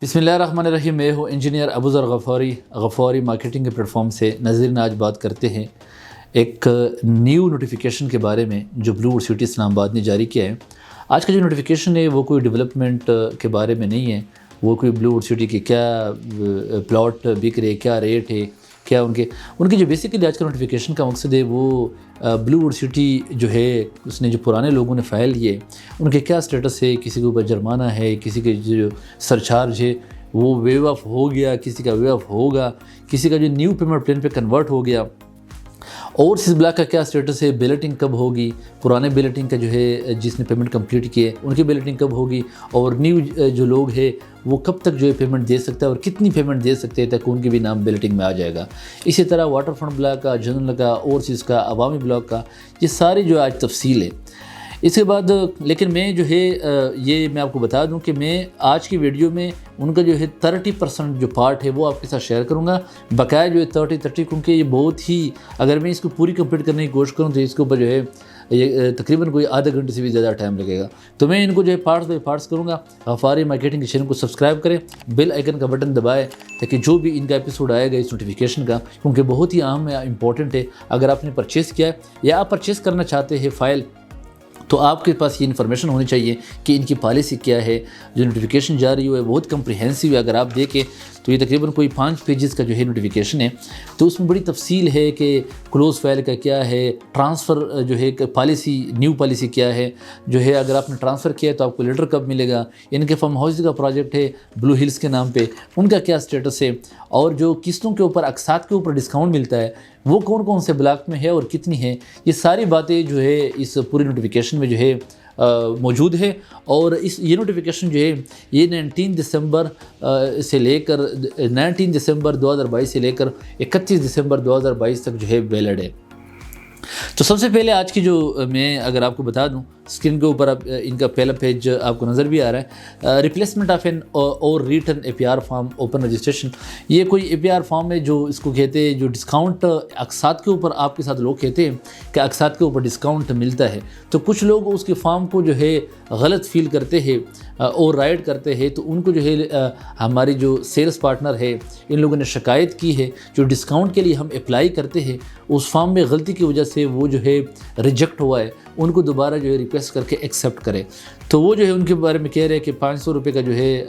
بسم اللہ الرحمن الرحیم. میں ہوں انجینئر ابو ذر غفاری مارکیٹنگ کے پلیٹ فارم سے. ناظرین، آج بات کرتے ہیں ایک نیو نوٹیفیکیشن کے بارے میں جو بلو ووڈ سٹی اسلام آباد نے جاری کیا ہے. آج کا جو نوٹیفیکیشن ہے وہ کوئی ڈیولپمنٹ کے بارے میں نہیں ہے، وہ کوئی بلو ووڈ سٹی کے کیا پلاٹ بک رہے، کیا ریٹ ہے، کیا ان کے جو بیسیکلی آج کا نوٹیفیکیشن کا مقصد ہے وہ بلو ووڈ سٹی جو ہے اس نے جو پرانے لوگوں نے فائل لیے ان کے کیا سٹیٹس ہے، کسی کے اوپر جرمانہ ہے، کسی کے جو سرچارج ہے وہ ویو آف ہو گیا، کسی کا ویو آف ہوگا، کسی کا جو نیو پیمنٹ پلان پہ کنورٹ ہو گیا، اوورسیز بلاک کا کیا سٹیٹس ہے، بیلٹنگ کب ہوگی، پرانے بیلٹنگ کا جو ہے جس نے پیمنٹ کمپلیٹ کی ہے ان کی بیلٹنگ کب ہوگی، اور نیو جو لوگ ہے وہ کب تک جو ہے پیمنٹ دے سکتا ہے اور کتنی پیمنٹ دے سکتے ہیں تاکہ ان کے بھی نام بیلٹنگ میں آ جائے گا. اسی طرح واٹر فرنٹ بلاک کا، جنرل کا، اوورسیز کا، عوامی بلاک کا، یہ ساری جو آج تفصیل ہے. اس کے بعد لیکن میں جو ہے یہ میں آپ کو بتا دوں کہ میں آج کی ویڈیو میں ان کا جو ہے 30% جو پارٹ ہے وہ آپ کے ساتھ شیئر کروں گا. بقایا جو ہے 30 کیونکہ یہ بہت ہی، اگر میں اس کو پوری کمپلیٹ کرنے کی کوشش کروں تو اس کے اوپر جو ہے یہ تقریباً کوئی آدھا گھنٹے سے بھی زیادہ ٹائم لگے گا. تو میں ان کو جو ہے پارٹس بائی پارٹس کروں گا. غفاری مارکیٹنگ کے چینل کو سبسکرائب کریں، بیل آئیکن کا بٹن دبائیں تاکہ جو بھی ان کا ایپیسوڈ آئے گا اس نوٹیفیکیشن کا، کیونکہ بہت ہی اہم ہے، امپورٹنٹ ہے. اگر آپ نے پرچیز کیا ہے یا آپ پرچیز کرنا چاہتے ہیں فائل تو آپ کے پاس یہ انفارمیشن ہونی چاہیے کہ ان کی پالیسی کیا ہے. جو نوٹیفیکیشن جاری ہوا ہے بہت کمپریہنسو ہے. اگر آپ دیکھیں تو یہ تقریباً کوئی 5 پیجز کا جو ہے نوٹیفیکیشن ہے، تو اس میں بڑی تفصیل ہے کہ کلوز فائل کا کیا ہے، ٹرانسفر جو ہے پالیسی، نیو پالیسی کیا ہے، جو ہے اگر آپ نے ٹرانسفر کیا ہے تو آپ کو لیٹر کب ملے گا، ان کے فارم ہاؤس کا پروجیکٹ ہے بلو ہلز کے نام پہ ان کا کیا سٹیٹس ہے، اور جو قسطوں کے اوپر اقساط کے اوپر ڈسکاؤنٹ ملتا ہے وہ کون کون سے بلاک میں ہے اور کتنی ہے. یہ ساری باتیں جو ہے اس پوری نوٹیفیکیشن میں جو ہے موجود ہے. اور یہ نوٹیفیکیشن جو ہے یہ 19 دسمبر سے لے کر 19 دسمبر 2022 سے لے کر 31 دسمبر 2022 تک جو ہے ویلڈ ہے. تو سب سے پہلے آج کی جو میں اگر آپ کو بتا دوں، اسکرین کے اوپر ان کا پہلا پیج آپ کو نظر بھی آ رہا ہے، ریپلیسمنٹ آف این اور return a P R form open registration. یہ کوئی اے پی آر فارم ہے جو اس کو کہتے ہیں جو ڈسکاؤنٹ اقساط کے اوپر آپ کے ساتھ لوگ کہتے ہیں کہ اقساط کے اوپر ڈسکاؤنٹ ملتا ہے. تو کچھ لوگ اس کے فارم کو جو ہے غلط فیل کرتے ہیں اور رائڈ کرتے ہیں، تو ان کو جو ہے ہماری جو سیلز پارٹنر ہے ان لوگوں نے شکایت کی ہے. جو ڈسکاؤنٹ کے لیے ہم اپلائی کرتے ہیں اس فارم میں غلطی کی وجہ سے وہ جو ہے ریجیکٹ ہوا ہے، ان کو دوبارہ جو ہے ریکویسٹ کر کے ایکسیپٹ کرے. تو وہ جو ہے ان کے بارے میں کہہ رہے ہیں کہ 500 روپے کا جو ہے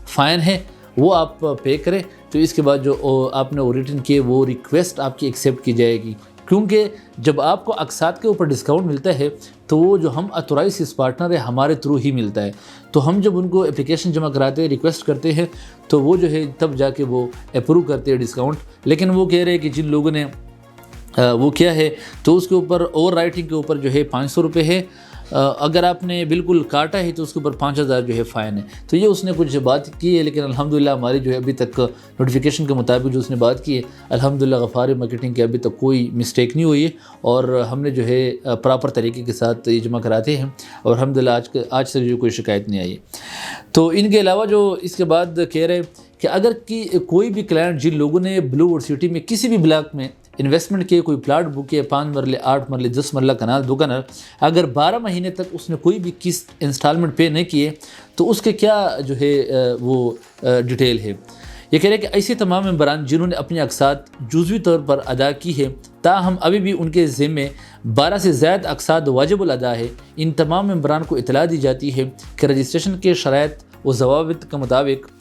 فائن ہے وہ آپ پے کریں. تو اس کے بعد جو آپ نے ریٹرن کیے وہ ریکویسٹ آپ کی ایکسیپٹ کی جائے گی، کیونکہ جب آپ کو اقساط کے اوپر ڈسکاؤنٹ ملتا ہے تو وہ جو ہم اتورائز سیلز پارٹنر ہے ہمارے تھرو ہی ملتا ہے. تو ہم جب ان کو اپلیکیشن جمع کراتے ہیں، ریکویسٹ کرتے ہیں، تو وہ جو ہے تب جا کے وہ اپروو کرتے ہیں ڈسکاؤنٹ. لیکن وہ کہہ رہے ہیں کہ جن لوگوں نے وہ کیا ہے تو اس کے اوپر اوور رائٹنگ کے اوپر جو ہے 500 روپے ہے، اگر آپ نے بالکل کاٹا ہے تو اس کے اوپر 5000 جو ہے فائن ہے. تو یہ اس نے کچھ بات کی ہے، لیکن الحمدللہ ہماری جو ہے ابھی تک نوٹیفیکیشن کے مطابق جو اس نے بات کی ہے الحمدللہ غفاری مارکیٹنگ کے ابھی تک کوئی مسٹیک نہیں ہوئی ہے، اور ہم نے جو ہے پراپر طریقے کے ساتھ یہ جمع کراتے ہیں، اور الحمدللہ آج سے جو کوئی شکایت نہیں آئی. تو ان کے علاوہ جو اس کے بعد کہہ رہے کہ اگر کوئی بھی کلائنٹ جن لوگوں نے بلو ووڈ سٹی میں کسی بھی بلاک میں انویسٹمنٹ کے کوئی پلاٹ بک کیا، 5 مرلے، 8 مرلے، 10 مرلہ کنال، 2 کنال، اگر 12 مہینے تک اس نے کوئی بھی قسط انسٹالمنٹ پے نہیں کیے تو اس کے کیا جو ہے وہ ڈیٹیل ہے. یہ کہہ رہے کہ ایسے تمام ممبران جنہوں نے اپنی اقساط جزوی طور پر ادا کی ہے تاہم ابھی بھی ان کے ذمے 12 سے زائد اقساط واجب الادا ہے، ان تمام ممبران کو اطلاع دی جاتی ہے کہ رجسٹریشن کے شرائط و ضوابط کے مطابق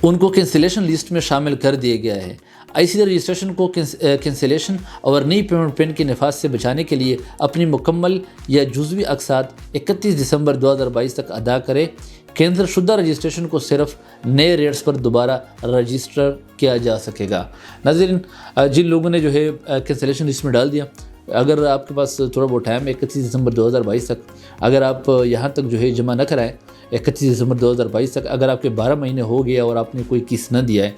ان کو کینسلیشن لسٹ میں شامل کر دیا گیا ہے. ایسی رجسٹریشن کو کینسلیشن اور نئی پیمنٹ پلان کے نفاذ سے بچانے کے لیے اپنی مکمل یا جزوی اقساط 31 دسمبر 2022 تک ادا کرے. کینسل شدہ رجسٹریشن کو صرف نئے ریٹس پر دوبارہ رجسٹر کیا جا سکے گا. ناظرین، جن لوگوں نے جو ہے کینسلیشن لسٹ میں ڈال دیا، اگر آپ کے پاس تھوڑا بہت ٹائم ہے 31 دسمبر 2022 تک، اگر آپ یہاں تک جو ہے جمع نہ کرائیں 31 دسمبر 2022 تک، اگر آپ کے 12 مہینے ہو گیا اور آپ نے کوئی قسط نہ دیا ہے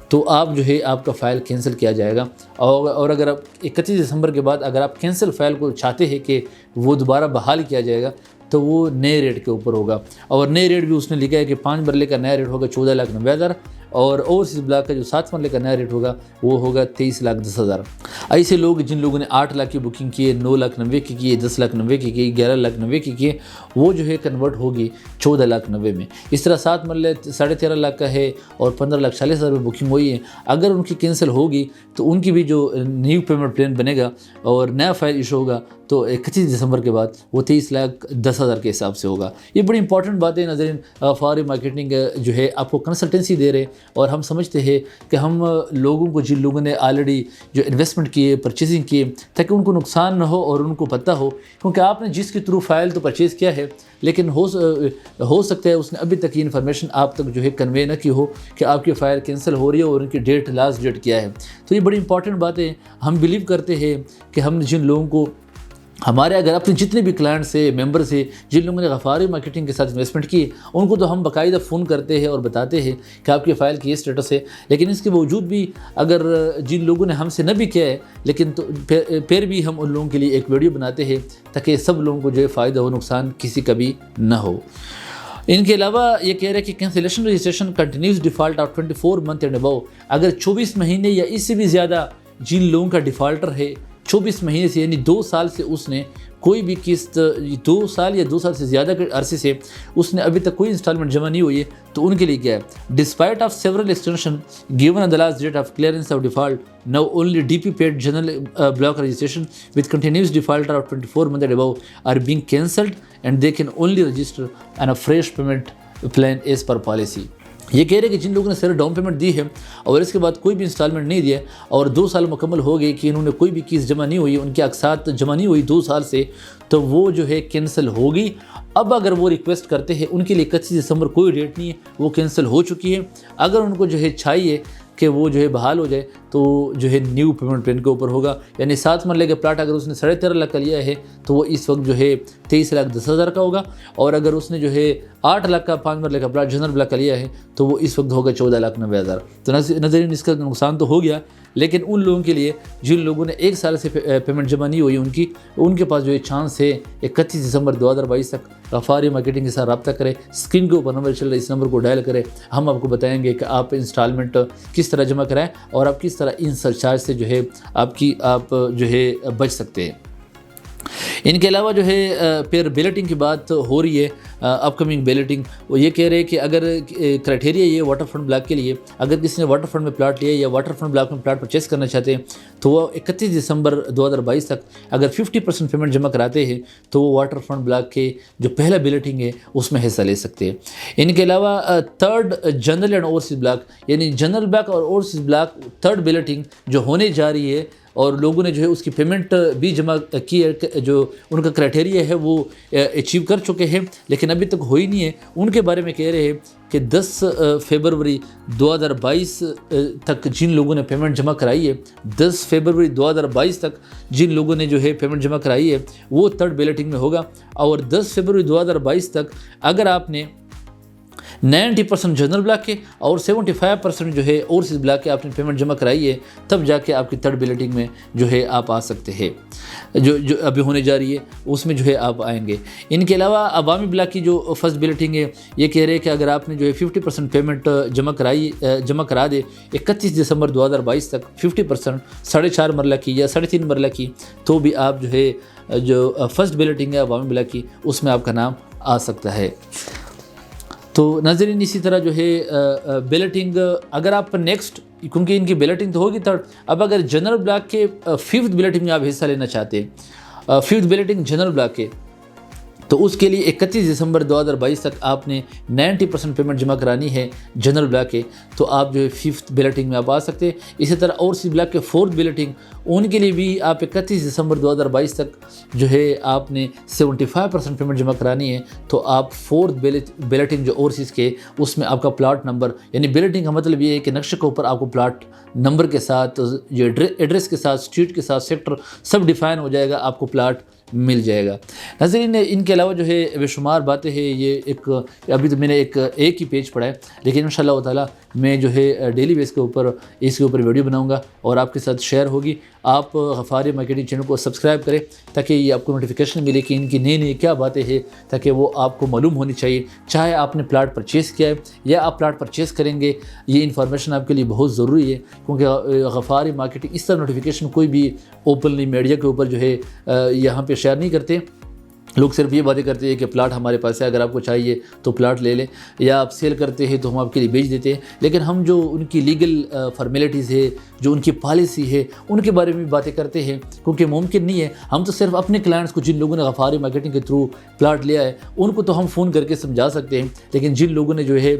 تو آپ جو ہے آپ کا فائل کینسل کیا جائے گا. اور اگر آپ 31 دسمبر کے بعد اگر آپ کینسل فائل کو چاہتے ہیں کہ وہ دوبارہ بحال کیا جائے گا تو وہ نئے ریٹ کے اوپر ہوگا. اور نئے ریٹ بھی اس نے لکھا ہے کہ 5 مرلے کا نیا ریٹ ہوگا 14,90,000، اور اوورسیز بلاک کا جو 7 مرلے کا نیا ریٹ ہوگا وہ ہوگا 23,10,000۔ ایسے لوگ جن لوگوں نے 8 لاکھ کی بکنگ کی ہے، 9,90,000 کی کی ہے، 10,90,000 کی کی ہے، 11,90,000 کی کی ہے، وہ جو ہے کنورٹ ہوگی 14,90,000 میں۔ اس طرح 7 مرلے 13.5 لاکھ کا ہے اور 15,40,000 میں بکنگ ہوئی ہے، اگر ان کی کینسل ہوگی تو ان کی بھی جو نیو پیمنٹ پلان بنے گا اور نیا فائل ایشو ہوگا تو 31 دسمبر کے بعد وہ 23,10,000 کے حساب سے ہوگا۔ یہ بڑی امپورٹنٹ بات ہے ناظرین۔ غفاری مارکیٹنگ جو ہے آپ کو کنسلٹنسی دے رہے اور ہم سمجھتے ہیں کہ ہم لوگوں کو، جن لوگوں نے آلریڈی جو انویسٹمنٹ کیے، پرچیزنگ کیے، تاکہ ان کو نقصان نہ ہو اور ان کو پتہ ہو، کیونکہ آپ نے جس کے تھرو فائل تو پرچیز کیا ہے لیکن ہو سکتا ہے اس نے ابھی تک یہ انفارمیشن آپ تک جو ہے کنوے نہ کی ہو کہ آپ کی فائل کینسل ہو رہی ہے اور ان کی ڈیٹ، لاسٹ ڈیٹ کیا ہے۔ تو یہ بڑی امپورٹنٹ بات ہے۔ ہم بلیو کرتے ہیں کہ ہم جن لوگوں کو، ہمارے اگر اپنے جتنے بھی کلائنٹس ہیں، ممبرس ہیں، جن لوگوں نے غفاری مارکیٹنگ کے ساتھ انویسٹمنٹ کی، ان کو تو ہم باقاعدہ فون کرتے ہیں اور بتاتے ہیں کہ آپ کی فائل کی یہ اسٹیٹس ہے۔ لیکن اس کے باوجود بھی اگر جن لوگوں نے ہم سے نہ بھی کیا ہے لیکن تو پھر بھی ہم ان لوگوں کے لیے ایک ویڈیو بناتے ہیں تاکہ سب لوگوں کو جو ہے فائدہ ہو، نقصان کسی کا بھی نہ ہو۔ ان کے علاوہ یہ کہہ رہے ہیں کہ cancellation registration continues default of 24 month and ابو، اگر 24 مہینے یا اس سے بھی زیادہ جن لوگوں کا ڈیفالٹر ہے، 24 مہینے سے یعنی 2 سال سے اس نے کوئی بھی قسط، 2 سال یا 2 سال سے زیادہ کے عرصے سے اس نے ابھی تک کوئی انسٹالمنٹ جمع نہیں ہوئی ہے، تو ان کے لیے کیا ہے، despite of several extension given on the last date of clearance of default now only D P paid general block registration with continuous defaulter of 24 month and above are being cancelled and they can only register in a fresh payment plan as per policy. یہ کہہ رہے کہ جن لوگوں نے صرف down payment دی ہے اور اس کے بعد کوئی بھی انسٹالمنٹ نہیں دیا اور 2 سال مکمل ہو گئے کہ انہوں نے کوئی بھی قسط جمع نہیں ہوئی، ان کی اقساط جمع نہیں ہوئی 2 سال سے، تو وہ جو ہے کینسل ہوگی۔ اب اگر وہ ریکویسٹ کرتے ہیں، ان کے لیے 31 دسمبر کوئی ڈیٹ نہیں ہے، وہ کینسل ہو چکی ہے۔ اگر ان کو جو ہے چاہیے کہ وہ جو ہے بحال ہو جائے تو جو ہے نیو پیمنٹ پلان کے اوپر ہوگا، یعنی 7 مرلے کا پلاٹ اگر اس نے 13.5 لاکھ کا لیا ہے تو وہ اس وقت جو ہے 23,10,000 کا ہوگا، اور اگر اس نے جو ہے 8 لاکھ کا 5 مرلے کا پلاٹ جنرل بلاک کا لیا ہے تو وہ اس وقت ہوگا 14,90,000۔ تو نظرین اس کا نقصان تو ہو گیا، لیکن ان لوگوں کے لیے جن لوگوں نے 1 سال سے پیمنٹ جمع نہیں ہوئی ان کے پاس جو ہے چانس ہے 31 دسمبر 2022 تک غفاری مارکیٹنگ کے ساتھ رابطہ کرے۔ اسکرین کے اوپر نمبر چل رہا ہے، اس نمبر کو ڈائل کرے، ہم آپ کو بتائیں گے کہ آپ انسٹالمنٹ کس طرح جمع کرائیں اور آپ کس طرح ان سرچارج سے جو ہے آپ جو ہے بچ سکتے ہیں۔ ان کے علاوہ جو ہے پھر بیلٹنگ کی بات ہو رہی ہے، اپ کمنگ بیلٹنگ۔ وہ یہ کہہ رہے ہیں کہ اگر کرائٹیریا یہ واٹر فرنٹ بلاک کے لیے، اگر کسی نے واٹر فرنٹ میں پلاٹ لیا یا واٹر فرنٹ بلاک میں پلاٹ پرچیز کرنا چاہتے ہیں تو وہ 31 دسمبر 2022 تک اگر 50% پیمنٹ جمع کراتے ہیں تو وہ واٹر فرنٹ بلاک کے جو پہلا بیلٹنگ ہے اس میں حصہ لے سکتے ہیں۔ ان کے علاوہ 3rd general and overseas block, یعنی جنرل بلاک اور اوورسیز بلاک 3rd بیلٹنگ جو ہونے جا رہی ہے اور لوگوں نے جو ہے اس کی پیمنٹ بھی جمع کی ہے، جو ان کا کرائٹیریا ہے وہ اچیو کر چکے ہیں لیکن ابھی تک ہوئی نہیں ہے، ان کے بارے میں کہہ رہے ہیں کہ 10 فروری 2022 تک جن لوگوں نے پیمنٹ جمع کرائی ہے، 10 فروری 2022 تک جن لوگوں نے جو ہے پیمنٹ جمع کرائی ہے وہ 3rd بیلٹنگ میں ہوگا، اور 10 فروری 2022 تک اگر آپ نے 90% جنرل بلاک کے اور 75% جو ہے اوورسیز بلاک کے آپ نے پیمنٹ جمع کرائی ہے، تب جا کے آپ کی 3rd بیلٹنگ میں جو ہے آپ آ سکتے ہیں، جو ابھی ہونے جا رہی ہے اس میں جو ہے آپ آئیں گے۔ ان کے علاوہ عوامی بلاک کی جو 1st بیلٹنگ ہے، یہ کہہ رہے ہیں کہ اگر آپ نے جو ہے 50% پیمنٹ جمع کرا دے 31 دسمبر 2022 تک 50%، 4.5 مرلہ کی یا 3.5 مرلہ کی، تو بھی آپ جو ہے جو 1st بیلٹنگ ہے عوامی بلاک کی اس میں آپ کا نام آ سکتا ہے۔ تو ناظرین اسی طرح جو ہے بیلٹنگ اگر آپ نیکسٹ، کیونکہ ان کی بیلٹنگ تو ہوگی 3rd، اب اگر جنرل بلاک کے 5th بیلٹنگ میں آپ حصہ لینا چاہتے ہیں، 5th بیلٹنگ جنرل بلاک کے، تو اس کے لیے 31 دسمبر 2022 تک آپ نے 90% پیمنٹ جمع کرانی ہے جنرل بلاک کے، تو آپ جو ہے 5th بیلٹنگ میں آپ آ سکتے ہیں۔ اسی طرح اوورسیز بلاک کے 4th بیلٹنگ، ان کے لیے بھی آپ 31 دسمبر 2022 تک جو ہے آپ نے 75% پیمنٹ جمع کرانی ہے، تو آپ 4th بیلٹنگ جو اوورسیز کے اس میں آپ کا پلاٹ نمبر، یعنی بیلٹنگ کا مطلب یہ ہے کہ نقشے کے اوپر آپ کو پلاٹ نمبر کے ساتھ، جو ایڈریس کے ساتھ، اسٹریٹ کے ساتھ، سیکٹر سب ڈیفائن ہو جائے گا، آپ کو پلاٹ مل جائے گا۔ ناظرین ان کے علاوہ جو ہے بے شمار باتیں ہیں، یہ ابھی تو میں نے ایک ہی پیج پڑھا ہے، لیکن انشاءاللہ تعالی میں جو ہے ڈیلی بیس کے اوپر اس کے اوپر ویڈیو بناؤں گا اور آپ کے ساتھ شیئر ہوگی۔ آپ غفاری مارکیٹنگ چینل کو سبسکرائب کریں تاکہ یہ آپ کو نوٹیفیکیشن ملے کہ ان کی نئی نئی کیا باتیں ہیں، تاکہ وہ آپ کو معلوم ہونی چاہیے۔ چاہے آپ نے پلاٹ پرچیز کیا ہے یا آپ پلاٹ پرچیز کریں گے، یہ انفارمیشن آپ کے لیے بہت ضروری ہے، کیونکہ غفاری مارکیٹنگ اس طرح نوٹیفیکیشن کوئی بھی اوپنلی میڈیا کے اوپر جو ہے یہاں پہ شیئر نہیں کرتے۔ لوگ صرف یہ باتیں کرتے ہیں کہ پلاٹ ہمارے پاس ہے، اگر آپ کو چاہیے تو پلاٹ لے لیں، یا آپ سیل کرتے ہیں تو ہم آپ کے لیے بیچ دیتے ہیں، لیکن ہم جو ان کی لیگل فارمیلٹیز ہے، جو ان کی پالیسی ہے، ان کے بارے میں باتیں کرتے ہیں، کیونکہ ممکن نہیں ہے ہم تو صرف اپنے کلائنٹس کو، جن لوگوں نے غفاری مارکیٹنگ کے تھرو پلاٹ لیا ہے ان کو تو ہم فون کر کے سمجھا سکتے ہیں، لیکن جن لوگوں نے جو ہے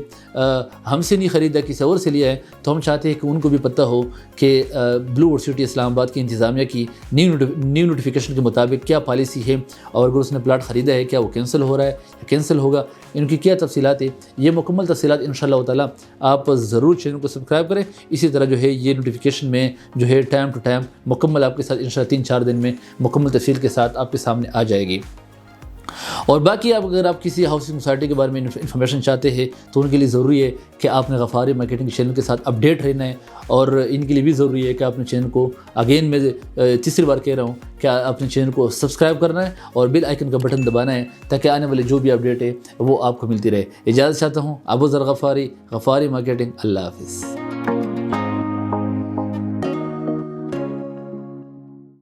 ہم سے نہیں خریدا، کسی اور سے لیا ہے، تو ہم چاہتے ہیں کہ ان کو بھی پتہ ہو کہ بلو ووڈ سٹی اسلام آباد کی انتظامیہ کی نیو نوٹیفیکیشن کے مطابق کیا پالیسی ہے، اور اگر اس نے پلاٹ خریدا ہے کیا وہ کینسل ہو رہا ہے یا کینسل ہوگا، ان کی کیا تفصیلات ہے۔ یہ مکمل تفصیلات انشاءاللہ تعالی آپ ضرور چینل کو سبسکرائب کریں۔ اسی طرح جو ہے یہ نوٹیفیکیشن میں جو ہے ٹائم ٹو ٹائم مکمل آپ کے ساتھ انشاءاللہ 3-4 دن میں مکمل تفصیل کے ساتھ آپ کے سامنے آ جائے گی۔ اور باقی اگر آپ کسی ہاؤسنگ سوسائٹی کے بارے میں انفارمیشن چاہتے ہیں تو ان کے لیے ضروری ہے کہ آپ نے غفاری مارکیٹنگ چینل کے ساتھ اپڈیٹ رہنا ہے، اور ان کے لیے بھی ضروری ہے کہ آپ نے چینل کو اگین میں تیسری بار کہہ رہا ہوں کہ آپ نے چینل کو سبسکرائب کرنا ہے اور بیل آئیکن کا بٹن دبانا ہے، تاکہ آنے والے جو بھی اپڈیٹ ہے وہ آپ کو ملتی رہے۔ اجازت چاہتا ہوں، ابوذر غفاری، غفاری مارکیٹنگ۔ اللہ حافظ۔